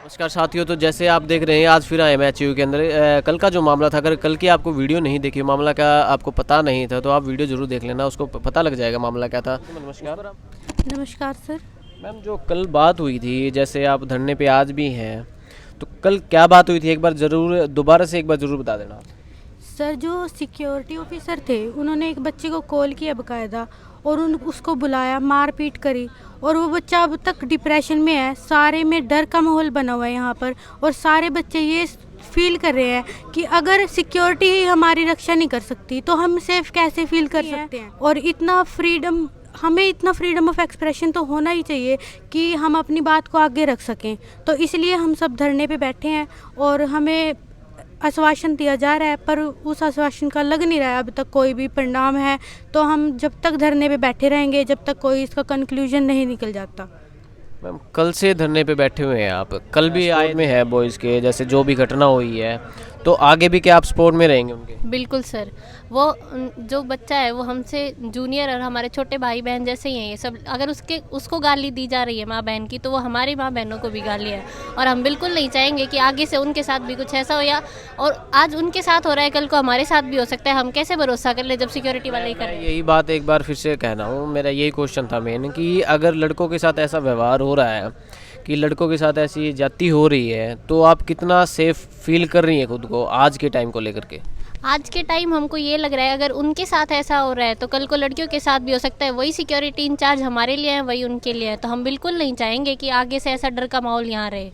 नमस्कार साथियों, तो जैसे आप देख रहे हैं आज फिर आए मैं एचयू के अंदर। कल का जो मामला था, अगर कल की आपको वीडियो नहीं देखी, मामला का आपको पता नहीं था, तो आप वीडियो ज़रूर देख लेना, उसको पता लग जाएगा मामला क्या था। नमस्कार। नमस्कार सर। मैम, जो कल बात हुई थी, जैसे आप धरने पे आज भी हैं, तो कल क्या बात हुई थी, एक बार ज़रूर दोबारा से एक बार ज़रूर बता देना। सर, जो सिक्योरिटी ऑफिसर थे उन्होंने एक बच्चे को कॉल किया बाकायदा और उसको बुलाया, मारपीट करी और वो बच्चा अब तक डिप्रेशन में है। सारे में डर का माहौल बना हुआ है यहाँ पर और सारे बच्चे ये फील कर रहे हैं कि अगर सिक्योरिटी ही हमारी रक्षा नहीं कर सकती तो हम सेफ कैसे फील कर सकते हैं। और हमें इतना फ्रीडम ऑफ एक्सप्रेशन तो होना ही चाहिए कि हम अपनी बात को आगे रख सकें। तो इसलिए हम सब धरने पे बैठे हैं और हमें आश्वासन दिया जा रहा है, पर उस आश्वासन का लग नहीं रहा है अब तक कोई भी परिणाम है। तो हम जब तक धरने पे बैठे रहेंगे जब तक कोई इसका कंक्लूजन नहीं निकल जाता। मैम, कल से धरने पे बैठे हुए हैं आप, कल भी आए में है बॉयज़ के, जैसे जो भी घटना हुई है, तो आगे भी क्या आप सपोर्ट में रहेंगे उनके? बिल्कुल सर, वो जो बच्चा है वो हमसे जूनियर और हमारे छोटे भाई बहन जैसे ही हैं ये सब। अगर उसको गाली दी जा रही है माँ बहन की, तो वो हमारी माँ बहनों को भी गाली है और हम बिल्कुल नहीं चाहेंगे कि आगे से उनके साथ भी कुछ ऐसा हो। या और आज उनके साथ हो रहा है, कल को हमारे साथ भी हो सकता है। हम कैसे भरोसा कर ले जब सिक्योरिटी वाले ही कर रहे हैं। यही बात एक बार फिर से कहना हूँ, मेरा यही क्वेश्चन था मेन, कि अगर लड़कों के साथ ऐसा व्यवहार हो रहा है, कि लड़कों के साथ ऐसी जाति हो रही है, तो आप कितना सेफ फील कर रही हैं खुद को आज के टाइम को लेकर के? आज के टाइम हमको ये लग रहा है अगर उनके साथ ऐसा हो रहा है तो कल को लड़कियों के साथ भी हो सकता है। वही सिक्योरिटी इंचार्ज हमारे लिए है, वही उनके लिए है। तो हम बिल्कुल नहीं चाहेंगे कि आगे से ऐसा डर का माहौल यहाँ रहे।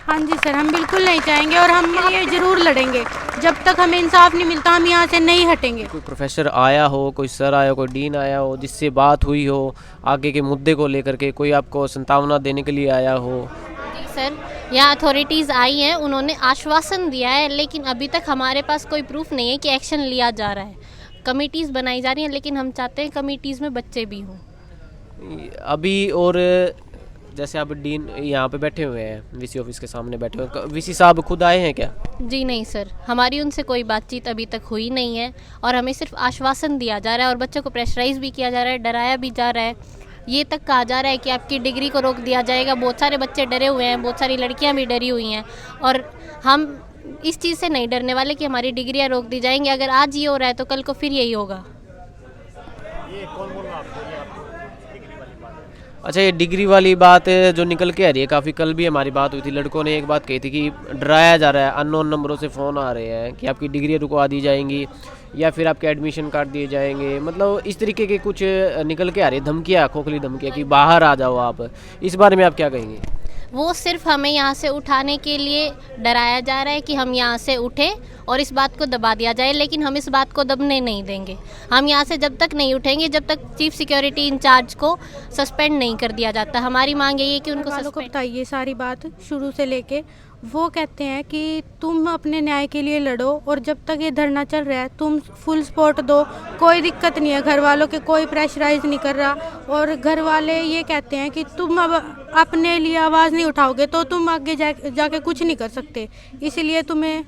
हाँ जी सर, हम बिल्कुल नहीं चाहेंगे और हम ये ज़रूर लड़ेंगे। जब तक हमें इंसाफ नहीं मिलता हम यहाँ से नहीं हटेंगे। कोई प्रोफेसर आया हो, कोई सर आया हो, कोई डीन आया हो, जिससे बात हुई हो आगे के मुद्दे को लेकर के, कोई आपको संतावना देने के लिए आया हो? जी सर, यहाँ अथॉरिटीज़ आई हैं, उन्होंने आश्वासन दिया है, लेकिन अभी तक हमारे पास कोई प्रूफ नहीं है कि एक्शन लिया जा रहा है। कमिटीज़ बनाई जा रही हैं, लेकिन हम चाहते हैं कमिटीज़ में बच्चे भी हों अभी। और जैसे आप डीन यहाँ पे बैठे हुए हैं, वीसी ऑफिस के सामने बैठे हुए हैं, वीसी साहब खुद आए हैं क्या? जी नहीं सर, हमारी उनसे कोई बातचीत अभी तक हुई नहीं है और हमें सिर्फ आश्वासन दिया जा रहा है और बच्चों को प्रेशराइज भी किया जा रहा है, डराया भी जा रहा है। ये तक कहा जा रहा है कि आपकी डिग्री को रोक दिया जाएगा। बहुत सारे बच्चे डरे हुए हैं, बहुत सारी लड़कियां भी डरी हुई हैं और हम इस चीज़ से नहीं डरने वाले कि हमारी डिग्रियां रोक दी जाएंगी। अगर आज ये हो रहा है तो कल को फिर यही होगा। अच्छा, ये डिग्री वाली बात जो निकल के आ रही है, काफ़ी कल भी हमारी बात हुई थी, लड़कों ने एक बात कही थी कि डराया जा रहा है, अननोन नंबरों से फ़ोन आ रहे हैं कि आपकी डिग्री रुकवा दी जाएंगी या फिर आपके एडमिशन काट दिए जाएंगे। मतलब इस तरीके के कुछ निकल के आ रही है धमकियाँ, खोखली धमकियाँ कि बाहर आ जाओ आप। इस बारे में आप क्या कहेंगे? वो सिर्फ हमें यहाँ से उठाने के लिए डराया जा रहा है कि हम यहाँ से उठें और इस बात को दबा दिया जाए, लेकिन हम इस बात को दबने नहीं देंगे। हम यहाँ से जब तक नहीं उठेंगे जब तक चीफ सिक्योरिटी इंचार्ज को सस्पेंड नहीं कर दिया जाता। हमारी मांग यही है कि उनको वालों को बताइए सारी बात शुरू से लेके। वो कहते हैं कि तुम अपने न्याय के लिए लड़ो और जब तक ये धरना चल रहा है तुम फुल सपोर्ट दो, कोई दिक्कत नहीं है। घर वालों के कोई प्रेशराइज नहीं कर रहा और घर वाले ये कहते हैं कि तुम अब अपने लिए आवाज़ नहीं उठाओगे तो तुम आगे जाके कुछ नहीं कर सकते, इसलिए तुम्हें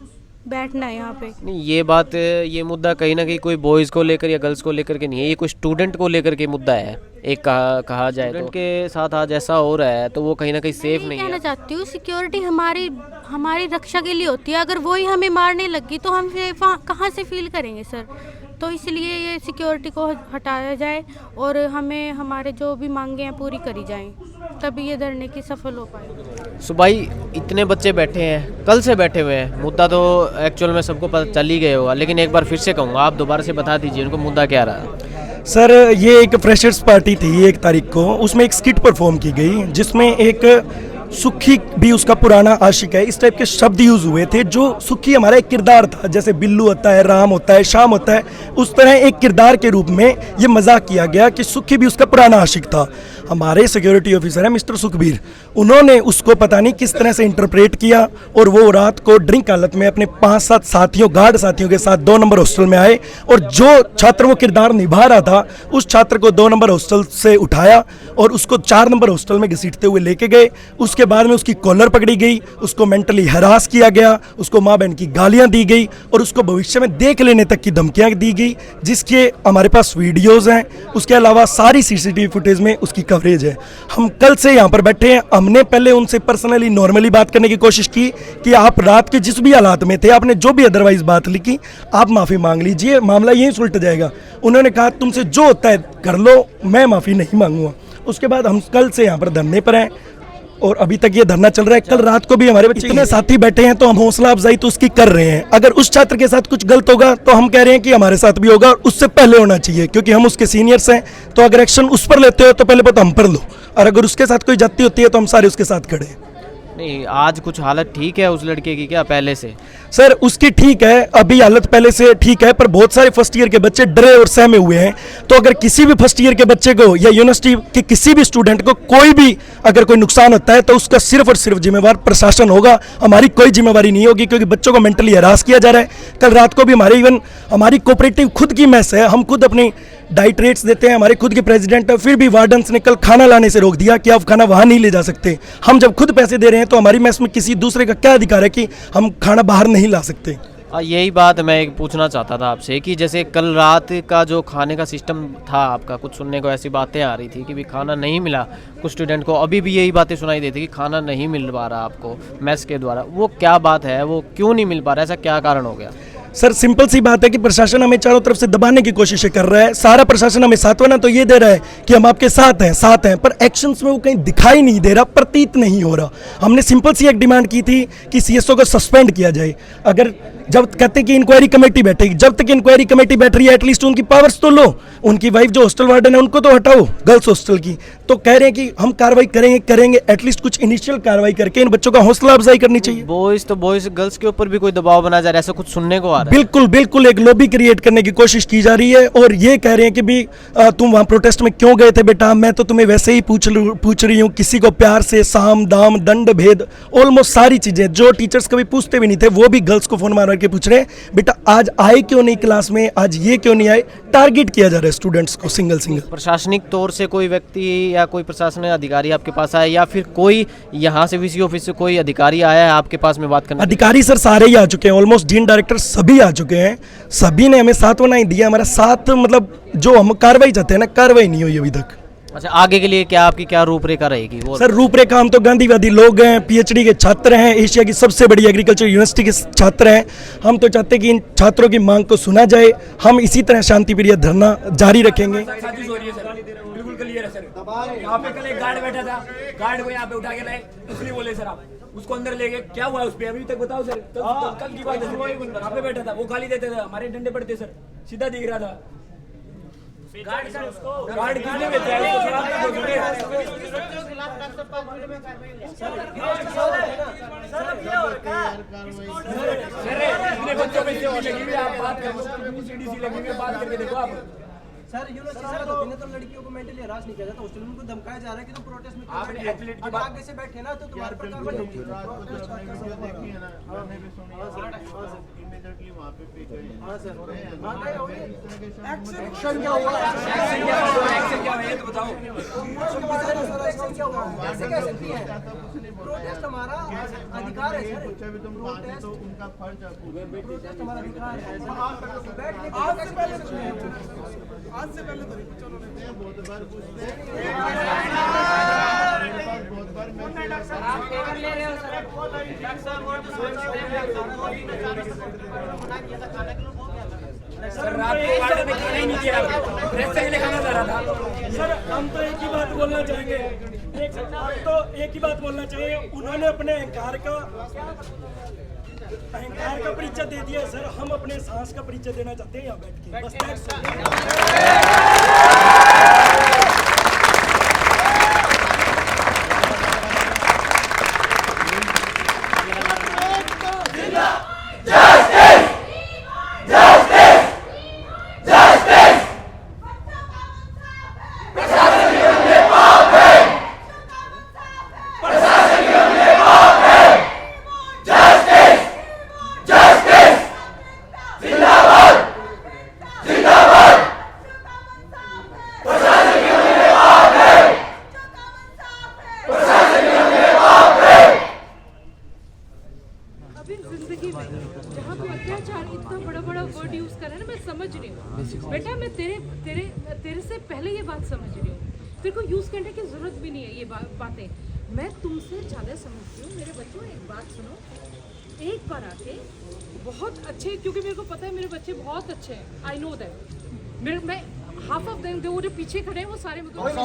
बैठना है यहाँ पे। नहीं, ये बात, ये मुद्दा कहीं ना कहीं कोई बॉयज़ को लेकर या गर्ल्स को लेकर के नहीं है, ये कोई स्टूडेंट को लेकर के मुद्दा है। एक कहा जाए तो के साथ आज ऐसा हो रहा है तो वो कहीं ना कहीं सेफ नहीं है। कहना चाहती हूँ सिक्योरिटी हमारी रक्षा के लिए होती है। अगर वो ही हमें मारने लगी तो हम फिर कहाँ से फील करेंगे सर? तो इसलिए ये सिक्योरिटी को हटाया जाए और हमें हमारे जो भी मांगे हैं पूरी करी जाएं, तभी ये धरने की सफल हो पाए। सो भाई, इतने बच्चे बैठे हैं, कल से बैठे हुए हैं, मुद्दा तो एक्चुअल में सबको पता चल ही गया होगा, लेकिन एक बार फिर से कहूँगा, आप दोबारा से बता दीजिए उनको मुद्दा क्या रहा। सर, ये एक फ्रेशर्स पार्टी थी 1 तारीख को, उसमें एक स्किट परफॉर्म की गई जिसमें एक सुखी भी उसका पुराना आशिक है, इस टाइप के शब्द यूज हुए थे। जो सुखी हमारा एक किरदार था, जैसे बिल्लू होता है, राम होता है, शाम होता है, उस तरह एक किरदार के रूप में ये मजाक किया गया कि सुखी भी उसका पुराना आशिक था। हमारे सिक्योरिटी ऑफिसर हैं मिस्टर सुखबीर, उन्होंने उसको पता नहीं किस तरह से इंटरप्रेट किया और वो रात को ड्रिंक हालत में अपने 5-7 साथियों, गार्ड साथियों के साथ 2 नंबर हॉस्टल में आए और जो छात्र वो किरदार निभा रहा था उस छात्र को 2 नंबर हॉस्टल से उठाया और उसको 4 नंबर हॉस्टल में घसीटते हुए लेके गए। उसके बाद में उसकी कॉलर पकड़ी गई, उसको मेंटली हरास किया गया, उसको माँ बहन की गालियां दी गई और उसको भविष्य में देख लेने तक की धमकियां दी गई, जिसके हमारे पास वीडियोज़ हैं। उसके अलावा सारी CCTV फुटेज में उसकी कवरेज है। हम कल से यहाँ पर बैठे हैं, हमने पहले उनसे पर्सनली नॉर्मली बात करने की कोशिश की कि आप रात के जिस भी हालात में थे, आपने जो भी अदरवाइज बात लिखी, आप माफ़ी मांग लीजिए, मामला यहीं सुलट जाएगा। उन्होंने कहा तुमसे जो होता है कर लो, मैं माफ़ी नहीं मांगूंगा। उसके बाद हम कल से यहाँ पर धरने पर हैं और अभी तक ये धरना चल रहा है। कल रात को भी हमारे बच्चे इतने साथी बैठे हैं तो हम हौसला अफजाई तो उसकी कर रहे हैं। अगर उस छात्र के साथ कुछ गलत होगा तो हम कह रहे हैं कि हमारे साथ भी होगा और उससे पहले होना चाहिए, क्योंकि हम उसके सीनियर्स हैं। तो अगर एक्शन उस पर लेते हो तो पहले बात हम पर लो, और अगर उसके साथ कोई जाती होती है तो हम सारे उसके साथ खड़े हैं। नहीं, आज कुछ हालत ठीक है उस लड़के की क्या पहले से? सर उसकी ठीक है, अभी हालत पहले से ठीक है, पर बहुत सारे फर्स्ट ईयर के बच्चे डरे और सहमे हुए हैं। तो अगर किसी भी फर्स्ट ईयर के बच्चे को या यूनिवर्सिटी के किसी भी स्टूडेंट को कोई भी अगर कोई नुकसान होता है तो उसका सिर्फ और सिर्फ जिम्मेवार प्रशासन होगा, हमारी कोई जिम्मेवारी नहीं होगी, क्योंकि बच्चों को मेंटली हरास किया जा रहा है। कल रात को भी हमारी कोऑपरेटिव खुद की मेस है, हम खुद अपनी डाइट रेट्स देते हैं, हमारे खुद के प्रेसिडेंट है, फिर भी वार्डन्स ने कल खाना लाने से रोक दिया कि आप खाना वहाँ नहीं ले जा सकते। हम जब खुद पैसे दे रहे हैं तो हमारी मेस में किसी दूसरे का क्या अधिकार है कि हम खाना बाहर नहीं ला सकते? यही बात मैं एक पूछना चाहता था आपसे कि जैसे कल रात का जो खाने का सिस्टम था आपका, कुछ सुनने को ऐसी बातें आ रही थी कि भी खाना नहीं मिला कुछ स्टूडेंट को, अभी भी यही बातें सुनाई देती कि खाना नहीं मिल पा रहा आपको मेस के द्वारा। वो क्या बात है, वो क्यों नहीं मिल पा रहा, ऐसा क्या कारण हो गया? सर सिंपल सी बात है कि प्रशासन हमें चारों तरफ से दबाने की कोशिश कर रहा है। सारा प्रशासन हमें सांत्वना तो ये दे रहा है कि हम आपके साथ हैं, पर एक्शंस में वो कहीं दिखाई नहीं दे रहा, प्रतीत नहीं हो रहा। हमने सिंपल सी एक डिमांड की थी कि सीएसओ को सस्पेंड किया जाए। अगर जब कहते कि इंक्वायरी कमेटी बैठेगी, जब तक इंक्वायरी कमेटी बैठ रही है एटलीस्ट उनकी पावर्स तो लो। उनकी वाइफ जो हॉस्टल वार्डन है उनको तो हटाओ, गर्ल्स हॉस्टल की। तो कह रहे हैं कि हम कार्रवाई करेंगे, एटलीस्ट कुछ इनिशियल कार्रवाई करके इन बच्चों का हौसला अफजाई करनी चाहिए। बॉयज तो बॉयज, गर्ल्स के ऊपर भी कोई दबाव बनाया जा रहा है, ऐसा कुछ सुनने को आ रहा है? बिल्कुल एक लॉबी क्रिएट करने की कोशिश की जा रही है और ये कह रहे हैं कि भी तुम वहाँ प्रोटेस्ट में क्यों गए थे बेटा, मैं तो तुम्हें वैसे ही पूछ रही हूँ। किसी को प्यार से साम दाम दंड भेद ऑलमोस्ट सारी चीजें जो टीचर्स कभी पूछते भी नहीं थे वो भी गर्ल्स को फोन मार के पूछ रहे हैं, बेटा आज आए क्यों नहीं क्लास में, आज ये क्यों नहीं आए। टारगेट किया जा रहा है स्टूडेंट्स को सिंगल। प्रशासनिक तौर से कोई व्यक्ति या कोई प्रशासनिक अधिकारी आपके पास आया या फिर कोई यहाँ से वीसी ऑफिस से कोई अधिकारी आया है आपके पास में बात करने? अधिकारी सर सारे ही आ चुके हैं, ऑलमोस्ट डीन डायरेक्टर सभी आ चुके हैं। सभी ने हमें सांत्वना ही दिया, हमारा साथ मतलब जो हम कार्रवाई चाहते हैं ना, कार्रवाई नहीं हुई अभी तक। अच्छा, आगे के लिए क्या आपकी क्या रूपरेखा रहेगी? वो सर रूपरेखा, हम तो गांधीवादी लोग हैं, पीएचडी के छात्र हैं, एशिया की सबसे बड़ी एग्रीकल्चर यूनिवर्सिटी के छात्र हैं। हम तो चाहते हैं कि इन छात्रों की मांग को सुना जाए। हम इसी तरह शांतिप्रिय धरना जारी रखेंगे। बिल्कुल क्लियर है सर। यहाँ पे कल एक गार्ड बैठा था, गार्ड को यहाँ पे उठा के लाए, इसलिए बोले सर आप उसको अंदर ले गए। क्या हुआ उस पे अभी तक बताओ सर। कल की बात है, यहाँ पे बैठा था, वो गाली देते थे, हमारे डंडे पड़ते सर, सीधा दिख रहा था। गार्ड किसने बेचा है? बच्चों पे लगी हुई आप बात करो, सीडीसी लगी हुई बात करके देखो आप। सर यूनिवर्सिटी सर होती है तो लड़कियों को मेंटली हरास नहीं किया जाता, हॉस्टल में उनको धमकाया जा रहा है कि तुम प्रोटेस्ट में आप एथलीट की बात आगे से बैठे ना तो तुम्हारे पर कार्रवाई होगी। देखी है ना, मैंने भी सुनी है, इमीडिएटली वहां पे गए। हां सर, हां गए होंगे। एक्शन क्या हुआ? एक्शन क्या है ये तो बताओ। एक्शन क्या हुआ? ऐसे कह सकती है? प्रोटेस्ट हमारा अधिकार है सर। कुछ भी तुम माने तो उनका फर्ज है, प्रोटेस्ट हमारा अधिकार है। बैठ के आज से पहले तो बहुत बार पूछते हैं, बहुत बार आप पेपर ले रहे हो सर। सर रात को गार्ड ने क्यों नहीं किया? प्रेस से खाना जा रहा था सर हम तो एक ही बात बोलना चाहेंगे, एक ही बात बोलना चाहिए। उन्होंने अपने अहंकार का परिचय दे दिया सर, हम अपने साहस का परिचय देना चाहते हैं यहाँ बैठ के, जिंदाबाद फिर को यूज़ करने की ज़रूरत भी नहीं है ये बातें। मैं तुमसे ज़्यादा समझती हूँ। मेरे बच्चों एक बात सुनो, एक बार आके बहुत अच्छे, क्योंकि मेरे को पता है मेरे बच्चे बहुत अच्छे हैं, आई नो दैट। मैं हाफ ऑफ देम वो जो पीछे खड़े हैं वो सारे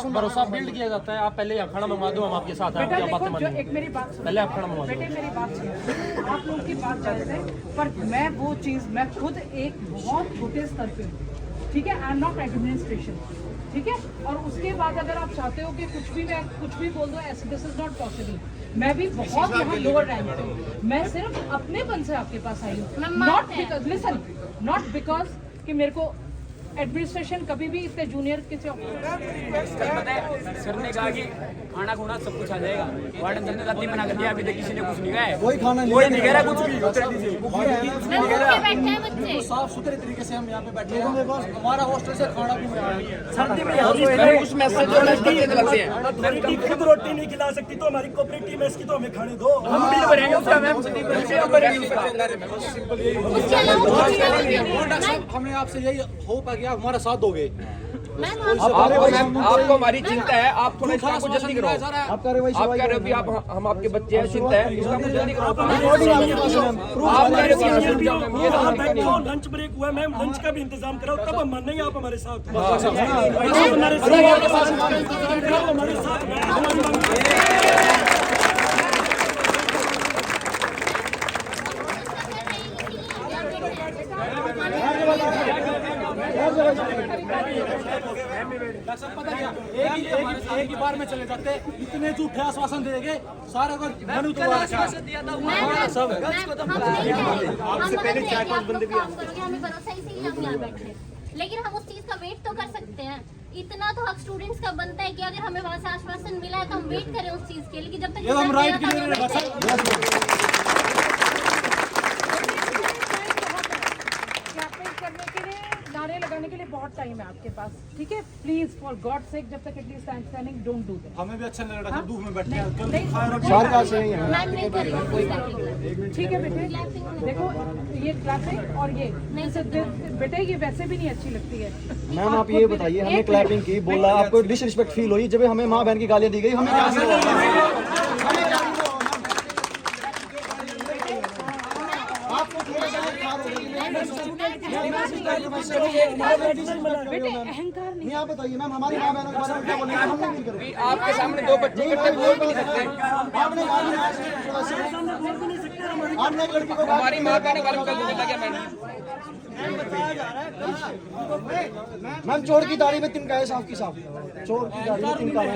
भरोसा बिल्ड किया जाता है। आप पहले खाना मंगवा दो, हम आपके साथ हैं। बेटा आप बातें देखो, जो मानिए। एक मेरी बात सुनो, पहले आप खाना मंगवा दो। बेटे मेरी बात सुनो, आप लोगों की बात जायज़ है, पर मैं वो चीज़, मैं खुद एक बहुत छोटे स्तर पे हूँ, ठीक है, आई एम नॉट एडमिनिस्ट्रेशन, ठीक है। और उसके बाद अगर आप चाहते हो कि मैं कुछ भी बोल दो, ऐसे दिस इज नॉट पॉसिबल। मैं भी बहुत यहाँ लोअर रैंक पे हूँ, मैं सिर्फ अपने मन से आपके पास आई हूँ, not because, listen, not because कि मेरे को एडमिनिस्ट्रेशन कभी भी इतने जूनियर किसी सर ने कहा कि खाना खुना सब कुछ आ जाएगा। वार्डन सर ने रात मना कर दिया, अभी तक किसी ने कुछ नहीं कहा है, कोई खाना नहीं कह रहा कुछ भी। साफ सुथरे तरीके से हम यहाँ पे बैठे हैं, हमारा हॉस्टल से खाना भी सर्दी में कुछ मैसेज खुद रोटी नहीं खिला सकती तो हमारी कोऑपरेटिव मेस की तो हमें खाने दो। हम बिल भरेंगे उसका, मैम हमने आपसे यही होप है कि आप हमारा साथ दोगे। आपको हमारी चिंता है, आप थोड़ा इसका कुछ जल्दी करो। आप कह रहे हो कि आप हम आपके बच्चे हैं, चिंता है, इसका कुछ जल्दी करो। लंच ब्रेक हुआ मैम, लंच का भी इंतजाम कराओ, तब हम मानेंगे आप हमारे साथ हमारे साथ। एक ही बार में चले जाते, इतने झूठे आश्वासन देंगे सारा को मनु तो लेकिन हम उस चीज का वेट तो कर सकते हैं। इतना तो हक स्टूडेंट्स का बनता है कि अगर हमें वहाँ से आश्वासन मिला है तो हम वेट करें उस चीज के लिए, कि जब तक हम राइट के लिए नारे लगाने के लिए बहुत टाइम है आपके पास, ठीक है। प्लीज फॉर गॉड सेक, जब तक at least I am standing, don't do that. हमें भी अच्छा नहीं लग रहा, धूप में बैठे हैं, ठीक है बेटे। देखो ये क्लैपिंग और ये बेटे ये वैसे भी नहीं अच्छी लगती है। मैम आप ये बताइए, हमें क्लैपिंग की बोला, आपको डिसरिस्पेक्ट फील हुई जब हमें माँ बहन की गालियाँ दी गई, हमें क्या फील हुआ? अहंकार नहीं। आप बताइए मैम, हमारी माँ बहनों के बारे में क्या बोलेंगे? हम नहीं करेंगे। आपके सामने दो बच्चे इकट्ठे बोल भी नहीं सकते। आपने एक लड़की को हमारी माँ बहनों के बारे में कल बोला क्या मैम चोर की दाढ़ी में तिनका है, साफ की साफ चोर की दाढ़ी में तिनका है।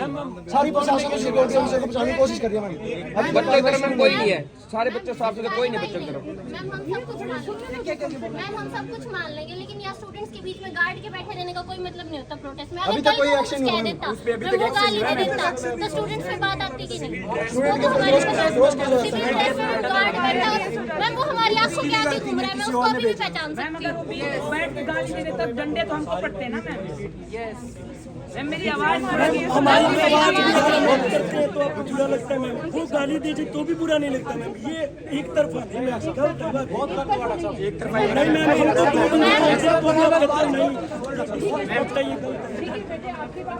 सारी प्रशासन और सिक्योरिटी उनसे को बचाने की कोशिश कर रही है मैम। अभी बच्चों की तरफ कोई नहीं है, सारे बच्चे साफ सुथरे, कोई नहीं बच्चों की तरफ। मैम हम सब कुछ मान लेंगे, लेकिन यहाँ स्टूडेंट्स के बीच में गार्ड के बैठे रहने का कोई मतलब नहीं होता प्रोटेस्ट में। अभी तक कोई एक्शन नहीं हुआ उस पे, अभी तक एक्शन नहीं देता तो स्टूडेंट्स पे बात आती कि नहीं? वो तो हमारे गार्ड बैठा, मैम वो हमारी आंखों के आगे घूम रहा है, मैं उसको अभी भी पहचान सकती हूँ। गाली देने तक डंडे तो हमको पड़ते हैं ना मैम। यस मैम, मेरी आवाज हमारी आवाज करते हैं तो आपको बुरा लगता है मैम, वो गाली दे दे तो भी बुरा नहीं लगता मैम। ये एक तरफा नहीं मैम, गलत है बात। एक तरफा नहीं मैम, हम तो दो बंदे नहीं, बताइए गलत है। ठीक है बेटे, आपकी बात